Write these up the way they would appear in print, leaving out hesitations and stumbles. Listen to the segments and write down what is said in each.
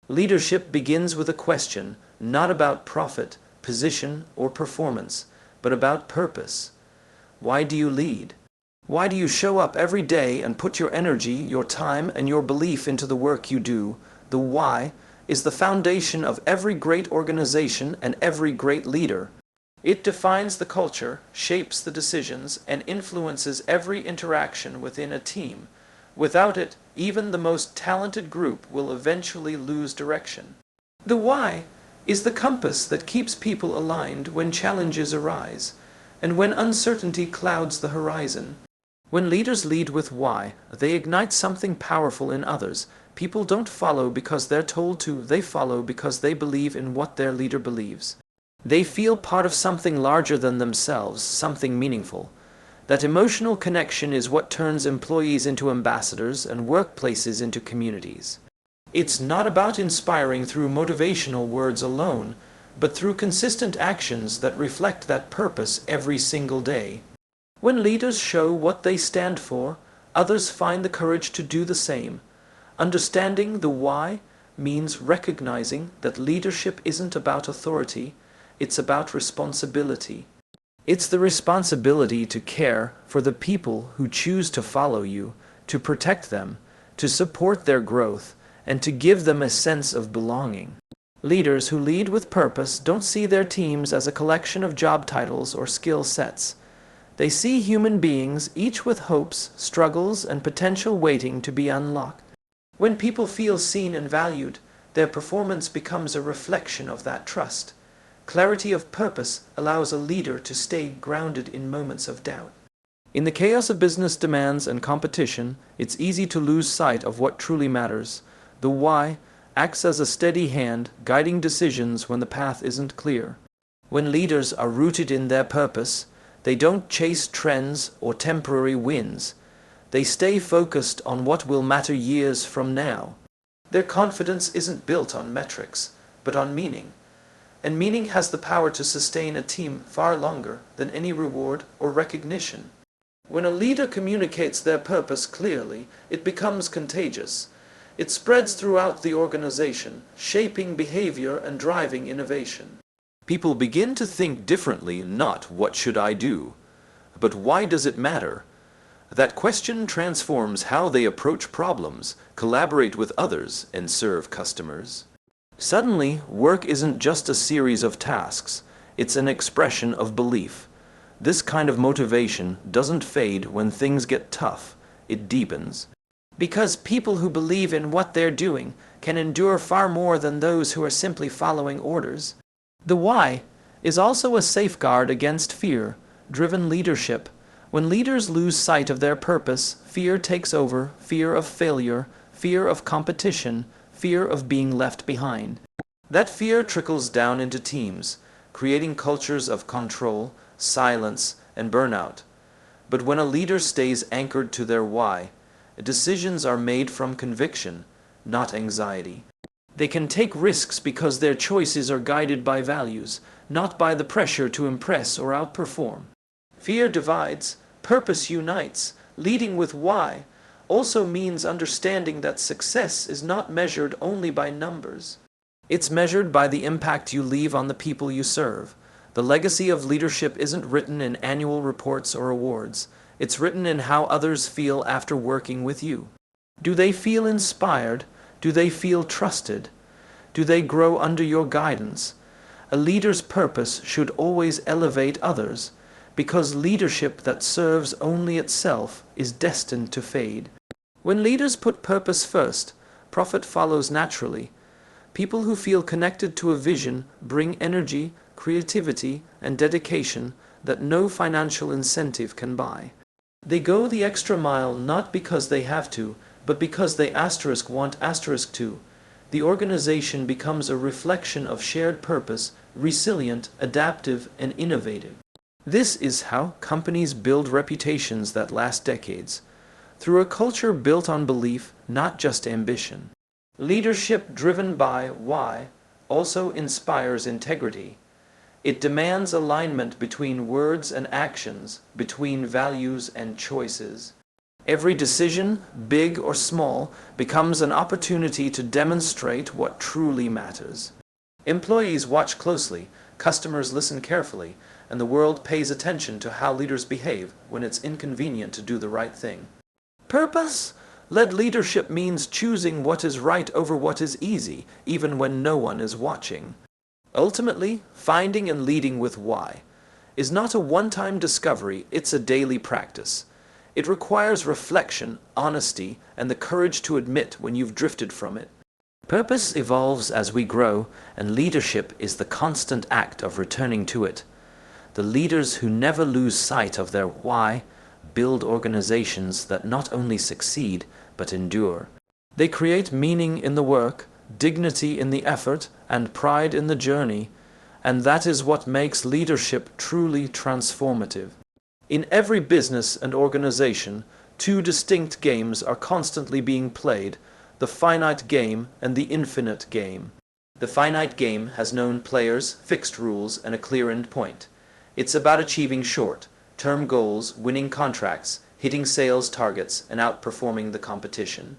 Leadership begins with a question, not about profit, position, or performance, but about purpose. Why do you lead? Why do you show up every day and put your energy, your time, and your belief into the work you do? The why is the foundation of every great organization and every great leader. It defines the culture, shapes the decisions, and influences every interaction within a team. Without it, even the most talented group will eventually lose direction. The why is the compass that keeps people aligned when challenges arise, and when uncertainty clouds the horizon. When leaders lead with why, they ignite something powerful in others. People don't follow because they're told to, they follow because they believe in what their leader believes. They feel part of something larger than themselves, something meaningful. That emotional connection is what turns employees into ambassadors and workplaces into communities. It's not about inspiring through motivational words alone, but through consistent actions that reflect that purpose every single day. When leaders show what they stand for, others find the courage to do the same. Understanding the why means recognizing that leadership isn't about authority, it's about responsibility. It's the responsibility to care for the people who choose to follow you, to protect them, to support their growth, and to give them a sense of belonging. Leaders who lead with purpose don't see their teams as a collection of job titles or skill sets. They see human beings, each with hopes, struggles, and potential waiting to be unlocked. When people feel seen and valued, their performance becomes a reflection of that trust. Clarity of purpose allows a leader to stay grounded in moments of doubt. In the chaos of business demands and competition, it's easy to lose sight of what truly matters. The why acts as a steady hand, guiding decisions when the path isn't clear. When leaders are rooted in their purpose, they don't chase trends or temporary wins. They stay focused on what will matter years from now. Their confidence isn't built on metrics, but on meaning. And meaning has the power to sustain a team far longer than any reward or recognition. When a leader communicates their purpose clearly, it becomes contagious. It spreads throughout the organization, shaping behavior and driving innovation. People begin to think differently, not "what should I do?" but "why does it matter?" That question transforms how they approach problems, collaborate with others, and serve customers. Suddenly, work isn't just a series of tasks, it's an expression of belief. This kind of motivation doesn't fade when things get tough, it deepens. Because people who believe in what they're doing can endure far more than those who are simply following orders. The why is also a safeguard against fear-driven leadership. When leaders lose sight of their purpose, fear takes over, fear of failure, fear of competition, fear of being left behind. That fear trickles down into teams, creating cultures of control, silence, and burnout. But when a leader stays anchored to their why, decisions are made from conviction, not anxiety. They can take risks because their choices are guided by values, not by the pressure to impress or outperform. Fear divides, purpose unites. Leading with why also means understanding that success is not measured only by numbers. It's measured by the impact you leave on the people you serve. The legacy of leadership isn't written in annual reports or awards. It's written in how others feel after working with you. Do they feel inspired? Do they feel trusted? Do they grow under your guidance? A leader's purpose should always elevate others, because leadership that serves only itself is destined to fade. When leaders put purpose first, profit follows naturally. People who feel connected to a vision bring energy, creativity, and dedication that no financial incentive can buy. They go the extra mile not because they have to, but because they want to. The organization becomes a reflection of shared purpose, resilient, adaptive, and innovative. This is how companies build reputations that last decades, through a culture built on belief, not just ambition. Leadership driven by why also inspires integrity. It demands alignment between words and actions, between values and choices. Every decision, big or small, becomes an opportunity to demonstrate what truly matters. Employees watch closely, customers listen carefully, and the world pays attention to how leaders behave when it's inconvenient to do the right thing. Purpose-led leadership means choosing what is right over what is easy, even when no one is watching. Ultimately, finding and leading with why is not a one-time discovery, it's a daily practice. It requires reflection, honesty, and the courage to admit when you've drifted from it. Purpose evolves as we grow, and leadership is the constant act of returning to it. The leaders who never lose sight of their why build organizations that not only succeed, but endure. They create meaning in the work, dignity in the effort, and pride in the journey, and that is what makes leadership truly transformative. In every business and organization, two distinct games are constantly being played, the finite game and the infinite game. The finite game has known players, fixed rules, and a clear end point. It's about achieving short-term goals, winning contracts, hitting sales targets, and outperforming the competition.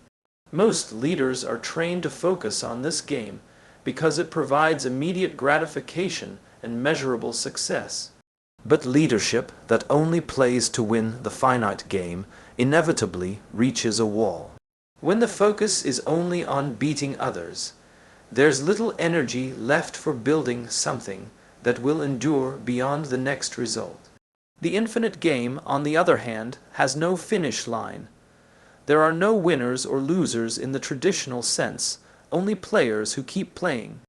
Most leaders are trained to focus on this game because it provides immediate gratification and measurable success. But leadership that only plays to win the finite game inevitably reaches a wall. When the focus is only on beating others, there's little energy left for building something that will endure beyond the next result. The infinite game, on the other hand, has no finish line. There are no winners or losers in the traditional sense, only players who keep playing.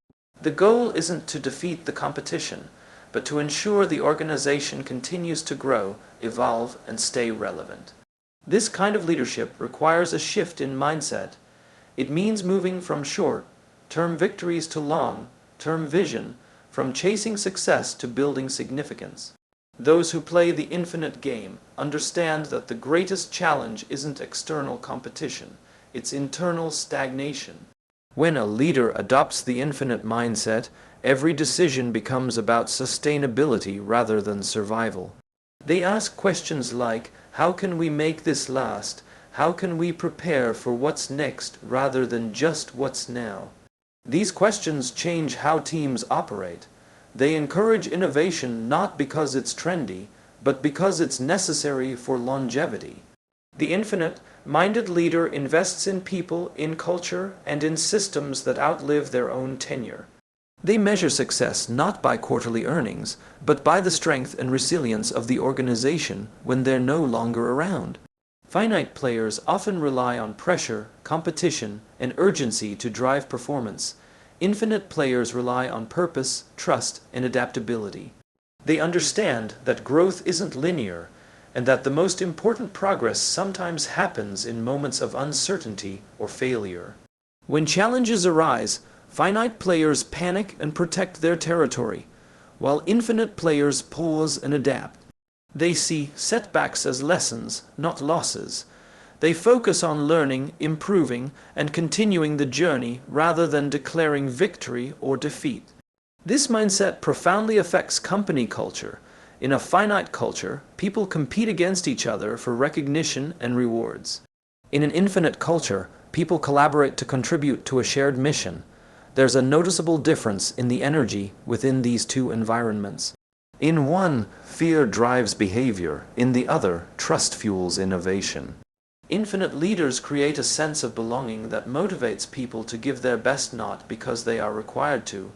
The goal isn't to defeat the competition, but to ensure the organization continues to grow, evolve, and stay relevant. This kind of leadership requires a shift in mindset. It means moving from short-term victories to long-term vision, from chasing success to building significance. Those who play the infinite game understand that the greatest challenge isn't external competition, it's internal stagnation. When a leader adopts the infinite mindset, every decision becomes about sustainability rather than survival. They ask questions like, how can we make this last? How can we prepare for what's next rather than just what's now? These questions change how teams operate. They encourage innovation not because it's trendy, but because it's necessary for longevity. The infinite-minded leader invests in people, in culture, and in systems that outlive their own tenure. They measure success not by quarterly earnings, but by the strength and resilience of the organization when they're no longer around. Finite players often rely on pressure, competition, and urgency to drive performance. Infinite players rely on purpose, trust, and adaptability. They understand that growth isn't linear, and that the most important progress sometimes happens in moments of uncertainty or failure. When challenges arise, finite players panic and protect their territory, while infinite players pause and adapt. They see setbacks as lessons, not losses. They focus on learning, improving, and continuing the journey rather than declaring victory or defeat. This mindset profoundly affects company culture. In a finite culture, people compete against each other for recognition and rewards. In an infinite culture, people collaborate to contribute to a shared mission. There's a noticeable difference in the energy within these two environments. In one, fear drives behavior. In the other, trust fuels innovation. Infinite leaders create a sense of belonging that motivates people to give their best not because they are required to,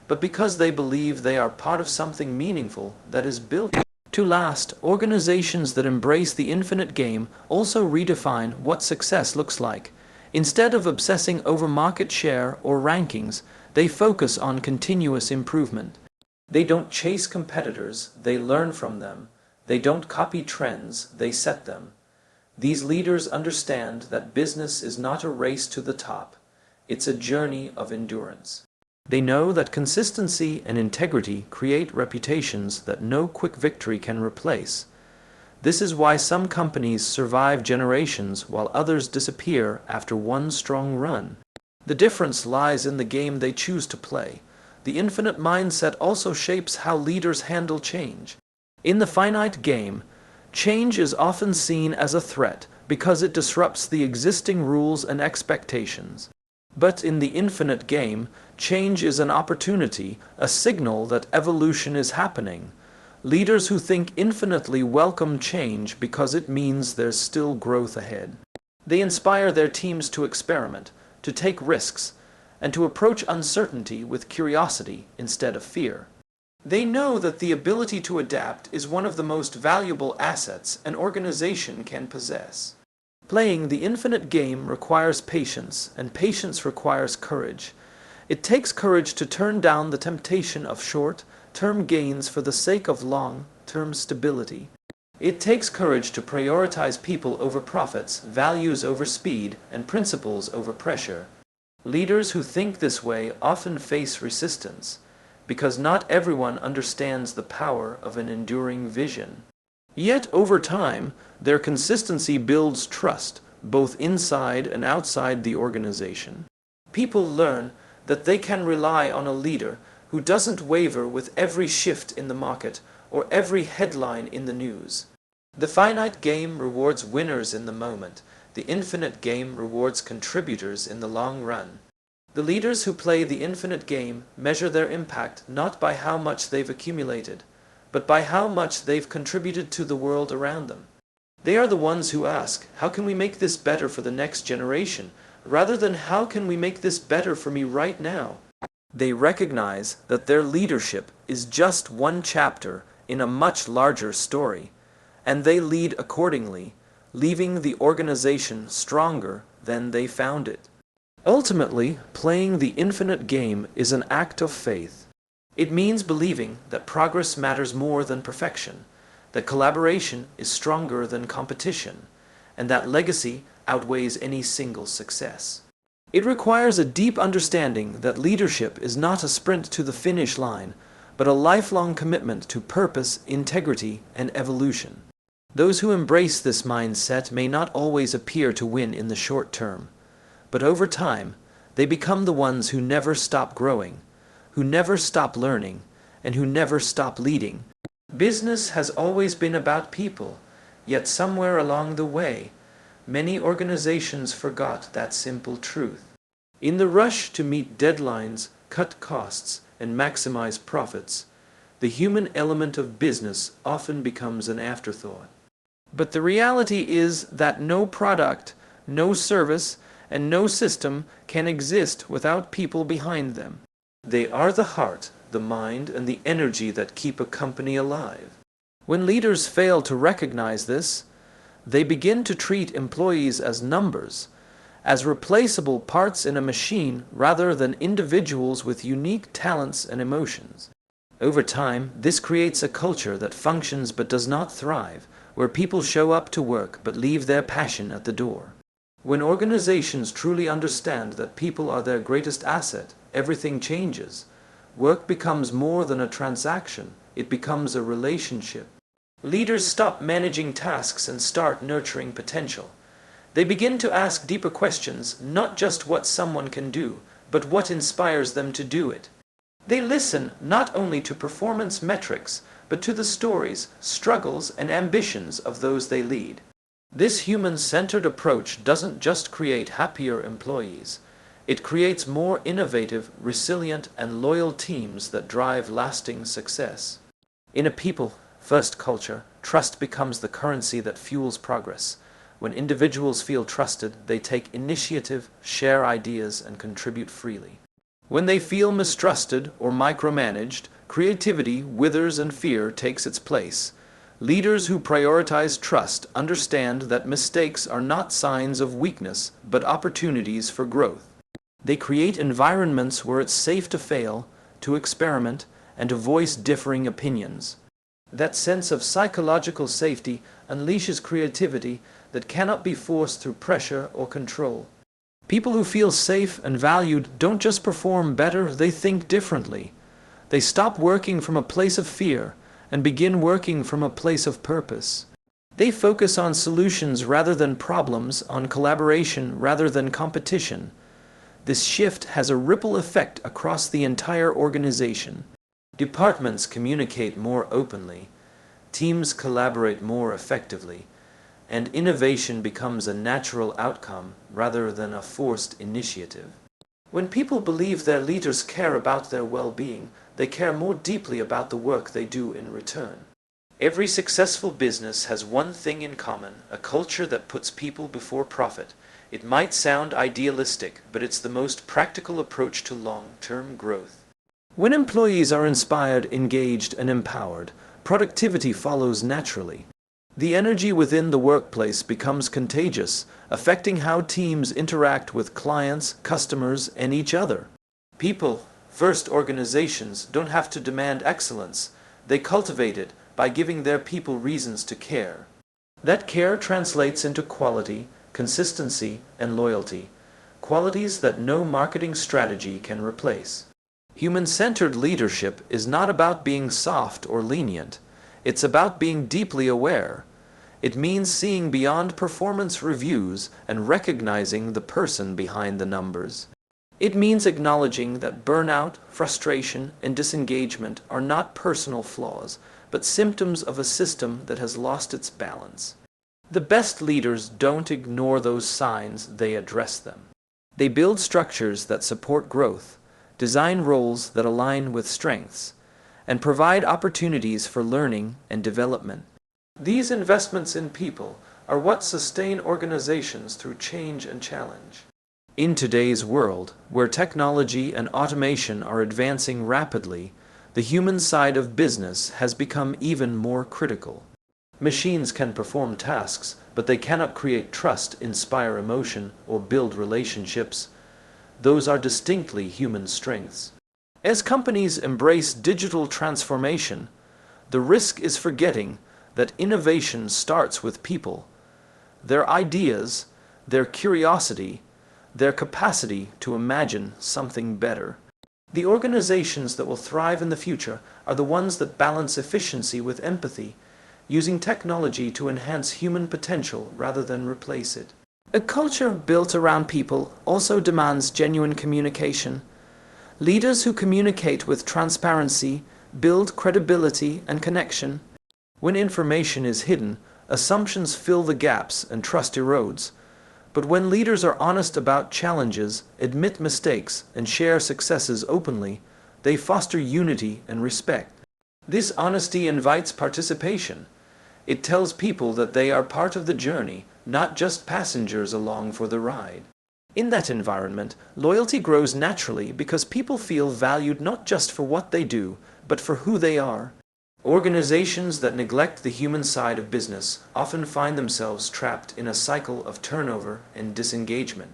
but because they believe they are part of something meaningful that is built to last. Organizations that embrace the infinite game also redefine what success looks like. Instead of obsessing over market share or rankings, they focus on continuous improvement. They don't chase competitors, they learn from them. They don't copy trends, they set them. These leaders understand that business is not a race to the top, it's a journey of endurance. They know that consistency and integrity create reputations that no quick victory can replace. This is why some companies survive generations while others disappear after one strong run. The difference lies in the game they choose to play. The infinite mindset also shapes how leaders handle change. In the finite game, change is often seen as a threat, because it disrupts the existing rules and expectations. But in the infinite game, change is an opportunity, a signal that evolution is happening. Leaders who think infinitely welcome change because it means there's still growth ahead. They inspire their teams to experiment, to take risks, and to approach uncertainty with curiosity instead of fear. They know that the ability to adapt is one of the most valuable assets an organization can possess. Playing the infinite game requires patience, and patience requires courage. It takes courage to turn down the temptation of short-term gains for the sake of long-term stability. It takes courage to prioritize people over profits, values over speed, and principles over pressure. Leaders who think this way often face resistance, because not everyone understands the power of an enduring vision. Yet over time, their consistency builds trust, both inside and outside the organization. People learn that they can rely on a leader who doesn't waver with every shift in the market or every headline in the news. The finite game rewards winners in the moment. The infinite game rewards contributors in the long run. The leaders who play the infinite game measure their impact not by how much they've accumulated, but by how much they've contributed to the world around them. They are the ones who ask, how can we make this better for the next generation, rather than how can we make this better for me right now? They recognize that their leadership is just one chapter in a much larger story, and they lead accordingly, leaving the organization stronger than they found it. Ultimately, playing the infinite game is an act of faith. It means believing that progress matters more than perfection, that collaboration is stronger than competition, and that legacy outweighs any single success. It requires a deep understanding that leadership is not a sprint to the finish line, but a lifelong commitment to purpose, integrity, and evolution. Those who embrace this mindset may not always appear to win in the short term, but over time, they become the ones who never stop growing, who never stop learning, and who never stop leading. Business has always been about people, yet somewhere along the way, many organizations forgot that simple truth. In the rush to meet deadlines, cut costs, and maximize profits, the human element of business often becomes an afterthought. But the reality is that no product, no service, and no system can exist without people behind them. They are the heart, the mind, and the energy that keep a company alive. When leaders fail to recognize this, they begin to treat employees as numbers, as replaceable parts in a machine rather than individuals with unique talents and emotions. Over time, this creates a culture that functions but does not thrive, where people show up to work but leave their passion at the door. When organizations truly understand that people are their greatest asset, everything changes. Work becomes more than a transaction, it becomes a relationship. Leaders stop managing tasks and start nurturing potential. They begin to ask deeper questions, not just what someone can do, but what inspires them to do it. They listen not only to performance metrics, but to the stories, struggles, and ambitions of those they lead. This human-centered approach doesn't just create happier employees. It creates more innovative, resilient, and loyal teams that drive lasting success. In a people-first culture, trust becomes the currency that fuels progress. When individuals feel trusted, they take initiative, share ideas, and contribute freely. When they feel mistrusted or micromanaged, creativity withers and fear takes its place. Leaders who prioritize trust understand that mistakes are not signs of weakness, but opportunities for growth. They create environments where it's safe to fail, to experiment, and to voice differing opinions. That sense of psychological safety unleashes creativity that cannot be forced through pressure or control. People who feel safe and valued don't just perform better, they think differently. They stop working from a place of fear and begin working from a place of purpose. They focus on solutions rather than problems, on collaboration rather than competition. This shift has a ripple effect across the entire organization. Departments communicate more openly. Teams collaborate more effectively. and innovation becomes a natural outcome rather than a forced initiative. When people believe their leaders care about their well-being, they care more deeply about the work they do in return. Every successful business has one thing in common, a culture that puts people before profit. It might sound idealistic, but it's the most practical approach to long-term growth. When employees are inspired, engaged, and empowered, productivity follows naturally. The energy within the workplace becomes contagious, affecting how teams interact with clients, customers, and each other. People-first organizations don't have to demand excellence. They cultivate it by giving their people reasons to care. That care translates into quality, consistency, and loyalty, qualities that no marketing strategy can replace. Human-centered leadership is not about being soft or lenient. It's about being deeply aware. It means seeing beyond performance reviews and recognizing the person behind the numbers. It means acknowledging that burnout, frustration, and disengagement are not personal flaws, but symptoms of a system that has lost its balance. The best leaders don't ignore those signs, they address them. They build structures that support growth, design roles that align with strengths, and provide opportunities for learning and development. These investments in people are what sustain organizations through change and challenge. In today's world, where technology and automation are advancing rapidly, the human side of business has become even more critical. Machines can perform tasks, but they cannot create trust, inspire emotion, or build relationships. Those are distinctly human strengths. As companies embrace digital transformation, the risk is forgetting that innovation starts with people, their ideas, their curiosity, their capacity to imagine something better. The organizations that will thrive in the future are the ones that balance efficiency with empathy, using technology to enhance human potential rather than replace it. A culture built around people also demands genuine communication. Leaders who communicate with transparency build credibility and connection. When information is hidden, assumptions fill the gaps and trust erodes. But when leaders are honest about challenges, admit mistakes, and share successes openly, they foster unity and respect. This honesty invites participation. It tells people that they are part of the journey, not just passengers along for the ride. In that environment, loyalty grows naturally because people feel valued not just for what they do, but for who they are. Organizations that neglect the human side of business often find themselves trapped in a cycle of turnover and disengagement.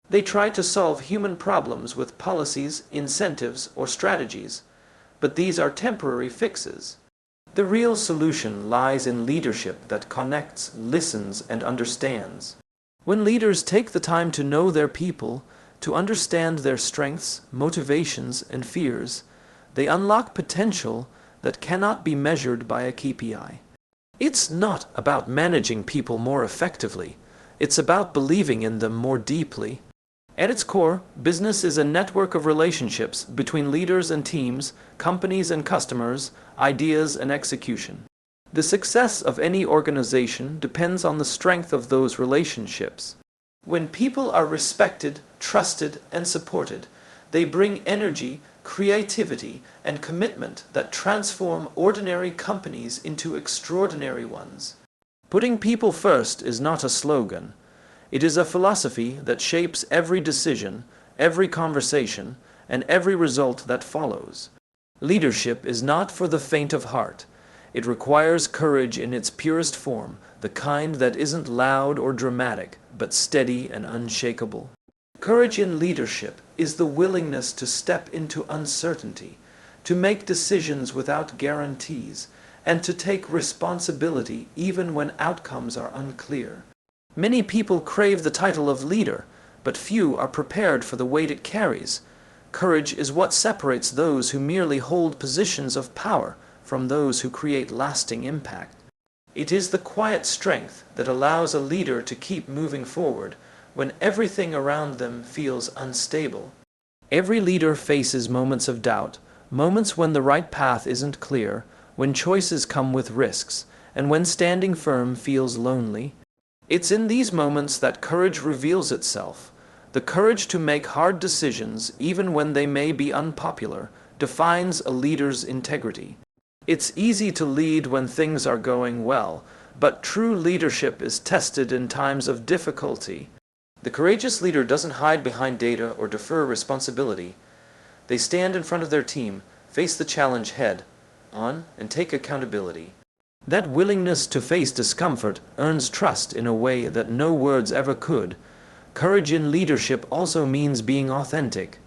They try to solve human problems with policies, incentives, or strategies, but these are temporary fixes. The real solution lies in leadership that connects, listens, and understands. When leaders take the time to know their people, to understand their strengths, motivations, and fears, they unlock potential that cannot be measured by a KPI. It's not about managing people more effectively. It's about believing in them more deeply. At its core, business is a network of relationships between leaders and teams, companies and customers, ideas and execution. The success of any organization depends on the strength of those relationships. When people are respected, trusted, and supported, they bring energy, creativity, and commitment that transform ordinary companies into extraordinary ones. Putting people first is not a slogan. It is a philosophy that shapes every decision, every conversation, and every result that follows. Leadership is not for the faint of heart. It requires courage in its purest form, the kind that isn't loud or dramatic, but steady and unshakable. Courage in leadership is the willingness to step into uncertainty, to make decisions without guarantees, and to take responsibility even when outcomes are unclear. Many people crave the title of leader, but few are prepared for the weight it carries. Courage is what separates those who merely hold positions of power from those who create lasting impact. It is the quiet strength that allows a leader to keep moving forward when everything around them feels unstable. Every leader faces moments of doubt, moments when the right path isn't clear, when choices come with risks, and when standing firm feels lonely. It's in these moments that courage reveals itself. The courage to make hard decisions, even when they may be unpopular, defines a leader's integrity. It's easy to lead when things are going well, but true leadership is tested in times of difficulty. The courageous leader doesn't hide behind data or defer responsibility. They stand in front of their team, face the challenge head-on, and take accountability. That willingness to face discomfort earns trust in a way that no words ever could. Courage in leadership also means being authentic.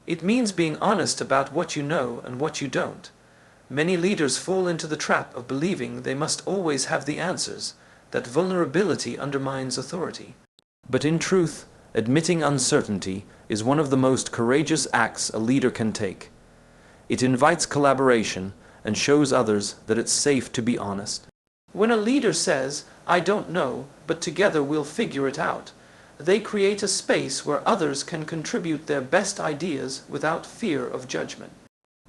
It means being honest about what you know and what you don't. Many leaders fall into the trap of believing they must always have the answers, that vulnerability undermines authority. But in truth, admitting uncertainty is one of the most courageous acts a leader can take. It invites collaboration and shows others that it's safe to be honest. When a leader says, "I don't know, but together we'll figure it out," they create a space where others can contribute their best ideas without fear of judgment.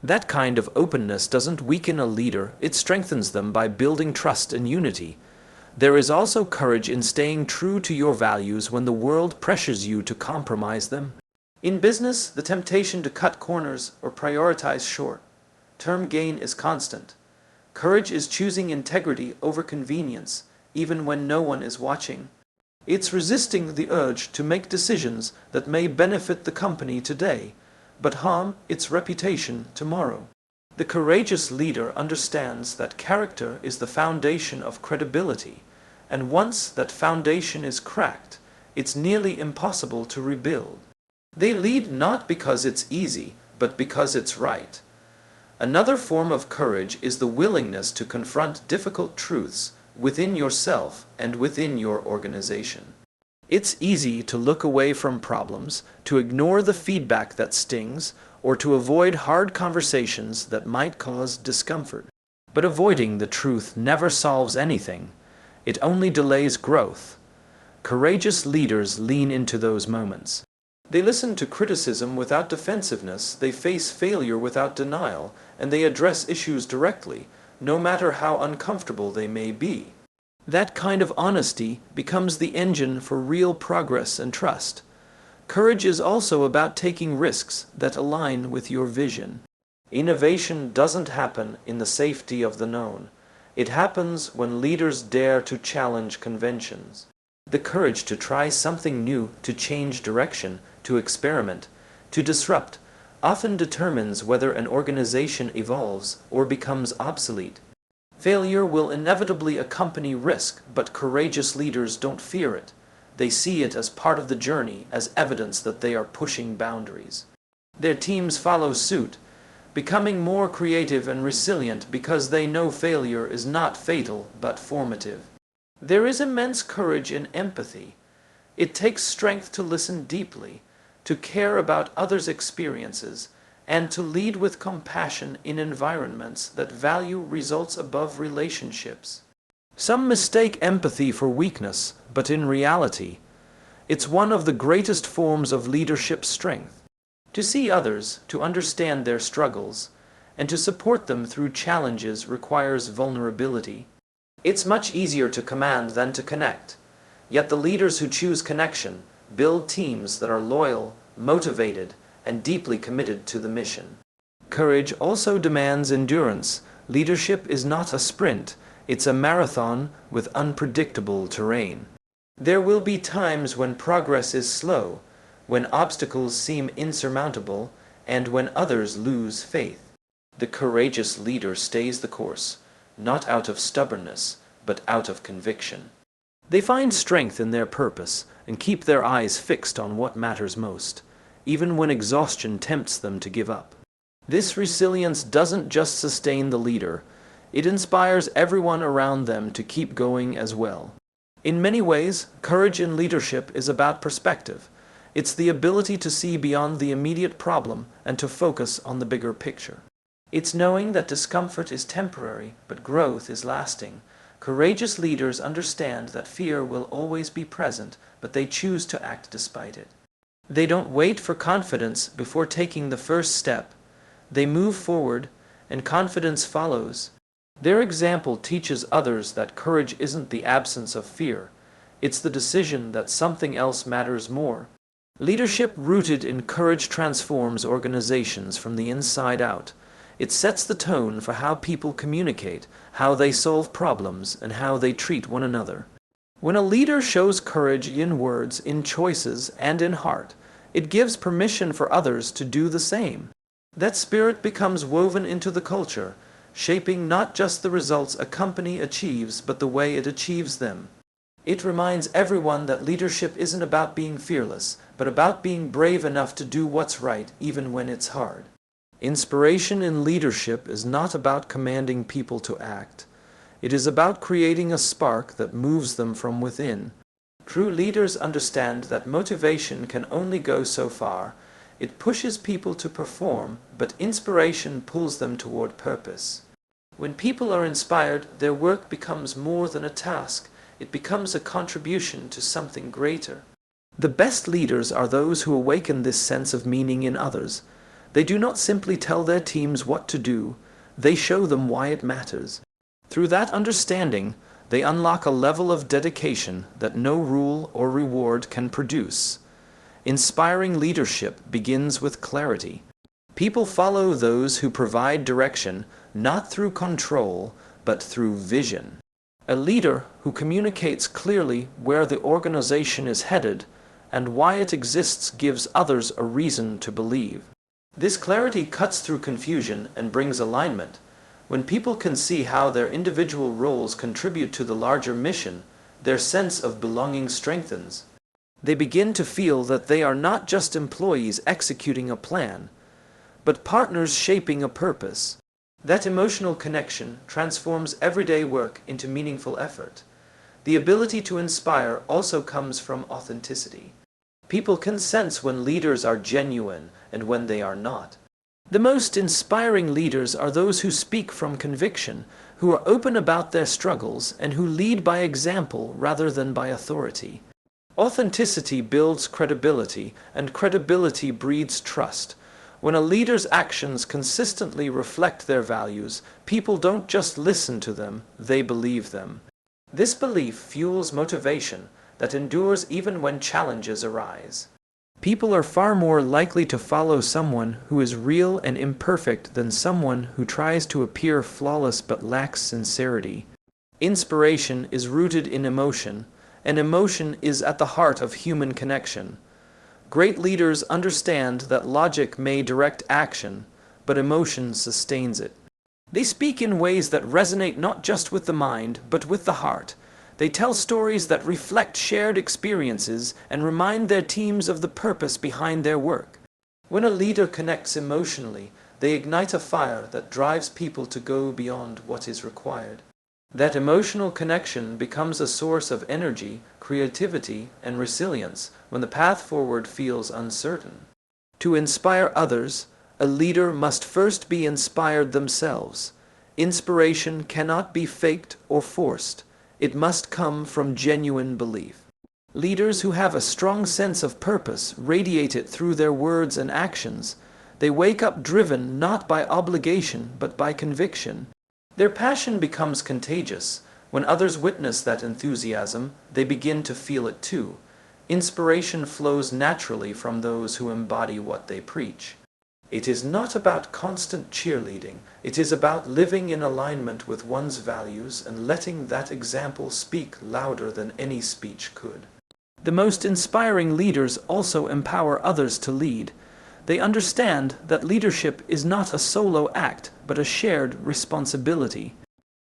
That kind of openness doesn't weaken a leader, it strengthens them by building trust and unity. There is also courage in staying true to your values when the world pressures you to compromise them. In business, the temptation to cut corners or prioritize short-term gain is constant. Courage is choosing integrity over convenience, even when no one is watching. It's resisting the urge to make decisions that may benefit the company today, but harm its reputation tomorrow. The courageous leader understands that character is the foundation of credibility, and once that foundation is cracked, it's nearly impossible to rebuild. They lead not because it's easy, but because it's right. Another form of courage is the willingness to confront difficult truths within yourself and within your organization. It's easy to look away from problems, to ignore the feedback that stings, or to avoid hard conversations that might cause discomfort. But avoiding the truth never solves anything. It only delays growth. Courageous leaders lean into those moments. They listen to criticism without defensiveness, they face failure without denial, and they address issues directly, no matter how uncomfortable they may be. That kind of honesty becomes the engine for real progress and trust. Courage is also about taking risks that align with your vision. Innovation doesn't happen in the safety of the known. It happens when leaders dare to challenge conventions. The courage to try something new, to change direction, to experiment, to disrupt, often determines whether an organization evolves or becomes obsolete. Failure will inevitably accompany risk, but courageous leaders don't fear it. They see it as part of the journey, as evidence that they are pushing boundaries. Their teams follow suit, becoming more creative and resilient because they know failure is not fatal but formative. There is immense courage in empathy. It takes strength to listen deeply, to care about others' experiences, and to lead with compassion in environments that value results above relationships. Some mistake empathy for weakness, but in reality, it's one of the greatest forms of leadership strength. To see others, to understand their struggles, and to support them through challenges requires vulnerability. It's much easier to command than to connect, yet the leaders who choose connection build teams that are loyal, motivated, and deeply committed to the mission. Courage also demands endurance. Leadership is not a sprint, it's a marathon with unpredictable terrain. There will be times when progress is slow, when obstacles seem insurmountable, and when others lose faith. The courageous leader stays the course, not out of stubbornness, but out of conviction. They find strength in their purpose and keep their eyes fixed on what matters most, even when exhaustion tempts them to give up. This resilience doesn't just sustain the leader, it inspires everyone around them to keep going as well. In many ways, courage in leadership is about perspective. It's the ability to see beyond the immediate problem and to focus on the bigger picture. It's knowing that discomfort is temporary, but growth is lasting. Courageous leaders understand that fear will always be present, but they choose to act despite it. They don't wait for confidence before taking the first step. They move forward, and confidence follows. Their example teaches others that courage isn't the absence of fear. It's the decision that something else matters more. Leadership rooted in courage transforms organizations from the inside out. It sets the tone for how people communicate, how they solve problems, and how they treat one another. When a leader shows courage in words, in choices, and in heart, it gives permission for others to do the same. That spirit becomes woven into the culture, shaping not just the results a company achieves, but the way it achieves them. It reminds everyone that leadership isn't about being fearless, but about being brave enough to do what's right, even when it's hard. Inspiration in leadership is not about commanding people to act. It is about creating a spark that moves them from within. True leaders understand that motivation can only go so far. It pushes people to perform, but inspiration pulls them toward purpose. When people are inspired, their work becomes more than a task. It becomes a contribution to something greater. The best leaders are those who awaken this sense of meaning in others. They do not simply tell their teams what to do, they show them why it matters. Through that understanding, they unlock a level of dedication that no rule or reward can produce. Inspiring leadership begins with clarity. People follow those who provide direction, not through control, but through vision. A leader who communicates clearly where the organization is headed and why it exists gives others a reason to believe. This clarity cuts through confusion and brings alignment. When people can see how their individual roles contribute to the larger mission, their sense of belonging strengthens. They begin to feel that they are not just employees executing a plan, but partners shaping a purpose. That emotional connection transforms everyday work into meaningful effort. The ability to inspire also comes from authenticity. People can sense when leaders are genuine and when they are not. The most inspiring leaders are those who speak from conviction, who are open about their struggles, and who lead by example rather than by authority. Authenticity builds credibility, and credibility breeds trust. When a leader's actions consistently reflect their values, people don't just listen to them, they believe them. This belief fuels motivation that endures even when challenges arise. People are far more likely to follow someone who is real and imperfect than someone who tries to appear flawless but lacks sincerity. Inspiration is rooted in emotion, and emotion is at the heart of human connection. Great leaders understand that logic may direct action, but emotion sustains it. They speak in ways that resonate not just with the mind, but with the heart. They tell stories that reflect shared experiences and remind their teams of the purpose behind their work. When a leader connects emotionally, they ignite a fire that drives people to go beyond what is required. That emotional connection becomes a source of energy, creativity, and resilience when the path forward feels uncertain. To inspire others, a leader must first be inspired themselves. Inspiration cannot be faked or forced. It must come from genuine belief. Leaders who have a strong sense of purpose radiate it through their words and actions. They wake up driven not by obligation but by conviction. Their passion becomes contagious. When others witness that enthusiasm, they begin to feel it too. Inspiration flows naturally from those who embody what they preach. It is not about constant cheerleading. It is about living in alignment with one's values and letting that example speak louder than any speech could. The most inspiring leaders also empower others to lead. They understand that leadership is not a solo act, but a shared responsibility.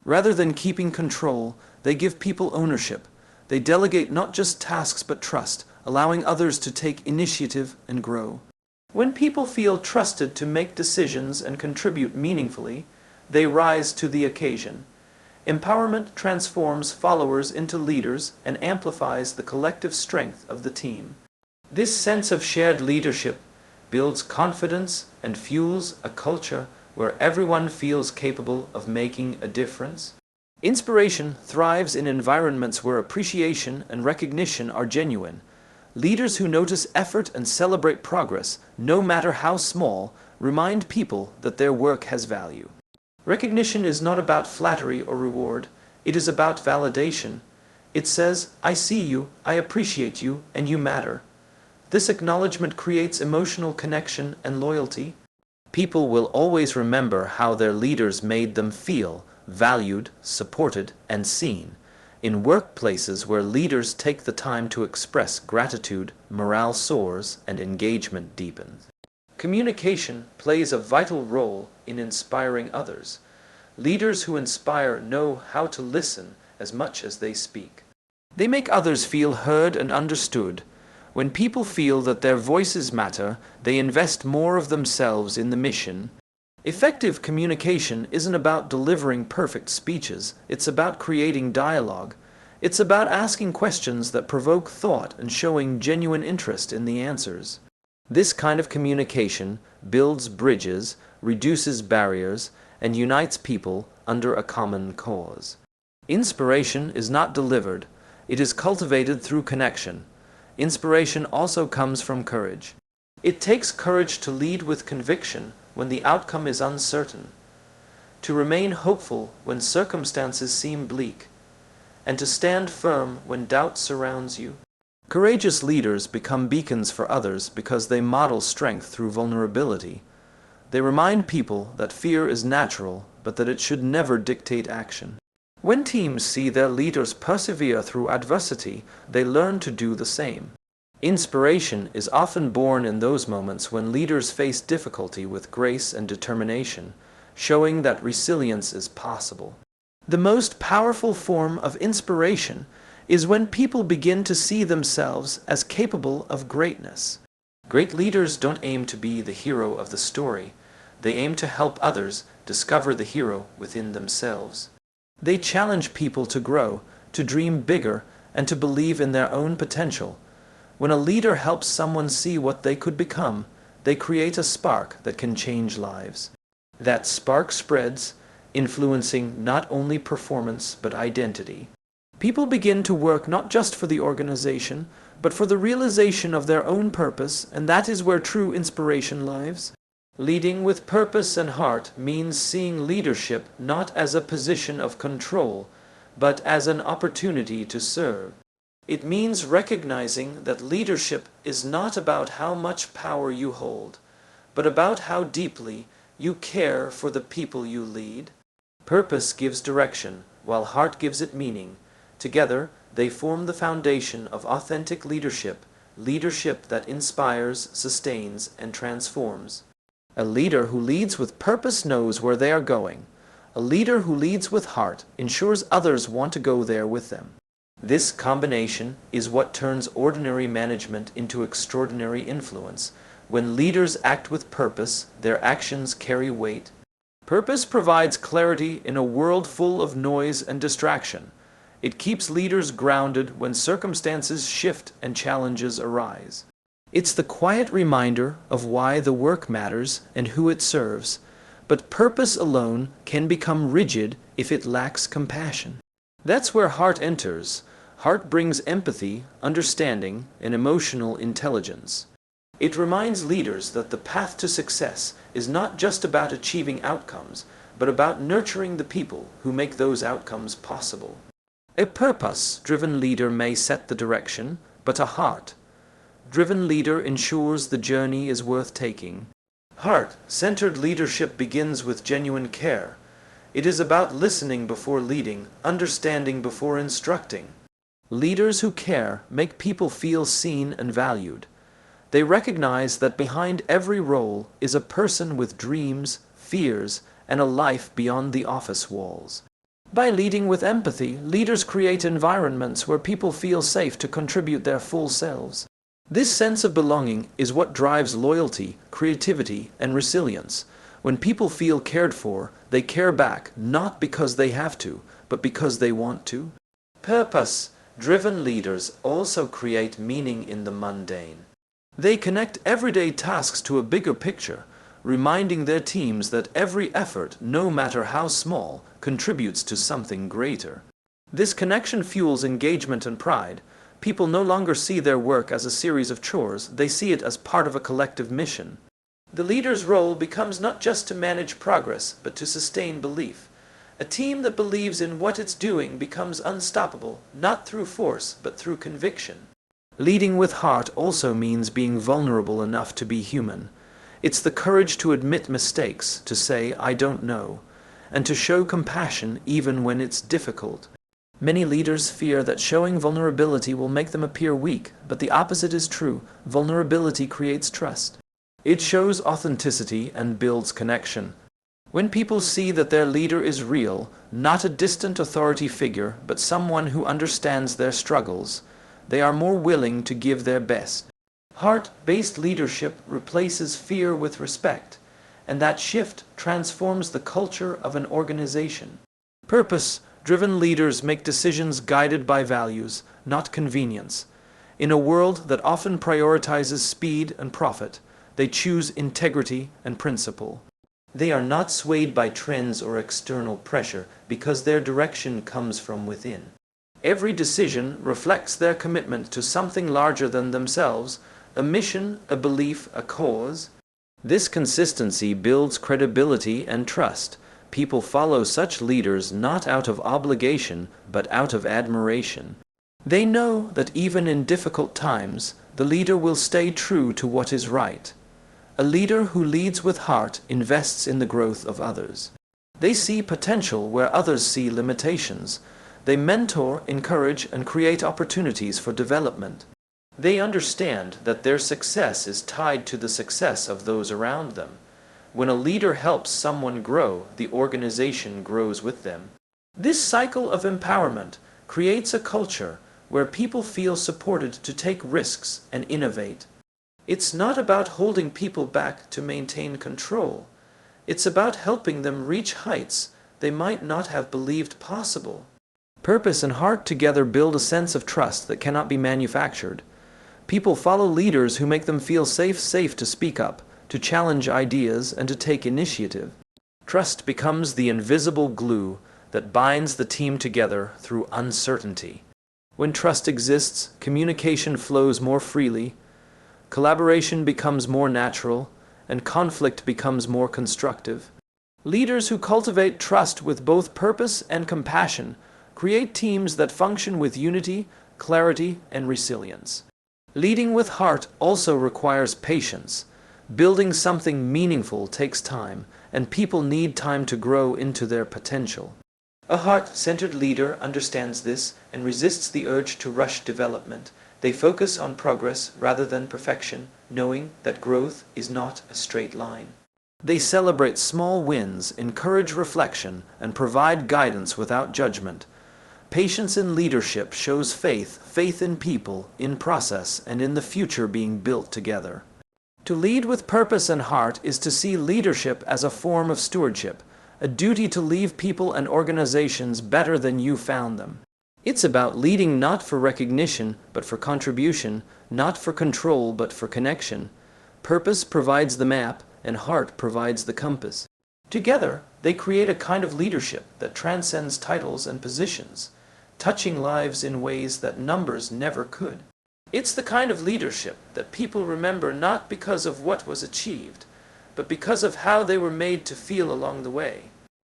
Rather than keeping control, they give people ownership. They delegate not just tasks but trust, allowing others to take initiative and grow. When people feel trusted to make decisions and contribute meaningfully, they rise to the occasion. Empowerment transforms followers into leaders and amplifies the collective strength of the team. This sense of shared leadership builds confidence and fuels a culture where everyone feels capable of making a difference. Inspiration thrives in environments where appreciation and recognition are genuine. Leaders who notice effort and celebrate progress, no matter how small, remind people that their work has value. Recognition is not about flattery or reward, it is about validation. It says, "I see you, I appreciate you, and you matter." This acknowledgement creates emotional connection and loyalty. People will always remember how their leaders made them feel valued, supported, and seen. In workplaces where leaders take the time to express gratitude, morale soars and engagement deepens. Communication plays a vital role in inspiring others. Leaders who inspire know how to listen as much as they speak. They make others feel heard and understood. When people feel that their voices matter, they invest more of themselves in the mission. Effective communication isn't about delivering perfect speeches, it's about creating dialogue. It's about asking questions that provoke thought and showing genuine interest in the answers. This kind of communication builds bridges, reduces barriers, and unites people under a common cause. Inspiration is not delivered, it is cultivated through connection. Inspiration also comes from courage. It takes courage to lead with conviction when the outcome is uncertain, to remain hopeful when circumstances seem bleak, and to stand firm when doubt surrounds you. Courageous leaders become beacons for others because they model strength through vulnerability. They remind people that fear is natural, but that it should never dictate action. When teams see their leaders persevere through adversity, they learn to do the same. Inspiration is often born in those moments when leaders face difficulty with grace and determination, showing that resilience is possible. The most powerful form of inspiration is when people begin to see themselves as capable of greatness. Great leaders don't aim to be the hero of the story. They aim to help others discover the hero within themselves. They challenge people to grow, to dream bigger, and to believe in their own potential. When a leader helps someone see what they could become, they create a spark that can change lives. That spark spreads, influencing not only performance but identity. People begin to work not just for the organization, but for the realization of their own purpose, and that is where true inspiration lies. Leading with purpose and heart means seeing leadership not as a position of control, but as an opportunity to serve. It means recognizing that leadership is not about how much power you hold, but about how deeply you care for the people you lead. Purpose gives direction, while heart gives it meaning. Together, they form the foundation of authentic leadership, leadership that inspires, sustains, and transforms. A leader who leads with purpose knows where they are going. A leader who leads with heart ensures others want to go there with them. This combination is what turns ordinary management into extraordinary influence. When leaders act with purpose, their actions carry weight. Purpose provides clarity in a world full of noise and distraction. It keeps leaders grounded when circumstances shift and challenges arise. It's the quiet reminder of why the work matters and who it serves, but purpose alone can become rigid if it lacks compassion. That's where heart enters. Heart brings empathy, understanding, and emotional intelligence. It reminds leaders that the path to success is not just about achieving outcomes, but about nurturing the people who make those outcomes possible. A purpose-driven leader may set the direction, but a heart-driven leader ensures the journey is worth taking. Heart-centered leadership begins with genuine care. It is about listening before leading, understanding before instructing. Leaders who care make people feel seen and valued. They recognize that behind every role is a person with dreams, fears, and a life beyond the office walls. By leading with empathy, leaders create environments where people feel safe to contribute their full selves. This sense of belonging is what drives loyalty, creativity, and resilience. When people feel cared for, they care back, not because they have to, but because they want to. Purpose-driven leaders also create meaning in the mundane. They connect everyday tasks to a bigger picture, reminding their teams that every effort, no matter how small, contributes to something greater. This connection fuels engagement and pride. People no longer see their work as a series of chores, they see it as part of a collective mission. The leader's role becomes not just to manage progress, but to sustain belief. A team that believes in what it's doing becomes unstoppable, not through force, but through conviction. Leading with heart also means being vulnerable enough to be human. It's the courage to admit mistakes, to say, "I don't know," and to show compassion even when it's difficult. Many leaders fear that showing vulnerability will make them appear weak, but the opposite is true. Vulnerability creates trust. It shows authenticity and builds connection. When people see that their leader is real, not a distant authority figure, but someone who understands their struggles, they are more willing to give their best. Heart-based leadership replaces fear with respect, and that shift transforms the culture of an organization. Purpose-driven leaders make decisions guided by values, not convenience. In a world that often prioritizes speed and profit, they choose integrity and principle. They are not swayed by trends or external pressure because their direction comes from within. Every decision reflects their commitment to something larger than themselves, a mission, a belief, a cause. This consistency builds credibility and trust. People follow such leaders not out of obligation, but out of admiration. They know that even in difficult times, the leader will stay true to what is right. A leader who leads with heart invests in the growth of others. They see potential where others see limitations. They mentor, encourage, and create opportunities for development. They understand that their success is tied to the success of those around them. When a leader helps someone grow, the organization grows with them. This cycle of empowerment creates a culture where people feel supported to take risks and innovate. It's not about holding people back to maintain control. It's about helping them reach heights they might not have believed possible. Purpose and heart together build a sense of trust that cannot be manufactured. People follow leaders who make them feel safe to speak up, to challenge ideas, and to take initiative. Trust becomes the invisible glue that binds the team together through uncertainty. When trust exists, communication flows more freely, collaboration becomes more natural, and conflict becomes more constructive. Leaders who cultivate trust with both purpose and compassion create teams that function with unity, clarity, and resilience. Leading with heart also requires patience. Building something meaningful takes time, and people need time to grow into their potential. A heart-centered leader understands this and resists the urge to rush development. They focus on progress rather than perfection, knowing that growth is not a straight line. They celebrate small wins, encourage reflection, and provide guidance without judgment. Patience in leadership shows faith in people, in process, and in the future being built together. To lead with purpose and heart is to see leadership as a form of stewardship, a duty to leave people and organizations better than you found them. It's about leading not for recognition, but for contribution, not for control, but for connection. Purpose provides the map, and heart provides the compass. Together, they create a kind of leadership that transcends titles and positions, touching lives in ways that numbers never could. It's the kind of leadership that people remember not because of what was achieved, but because of how they were made to feel along the way.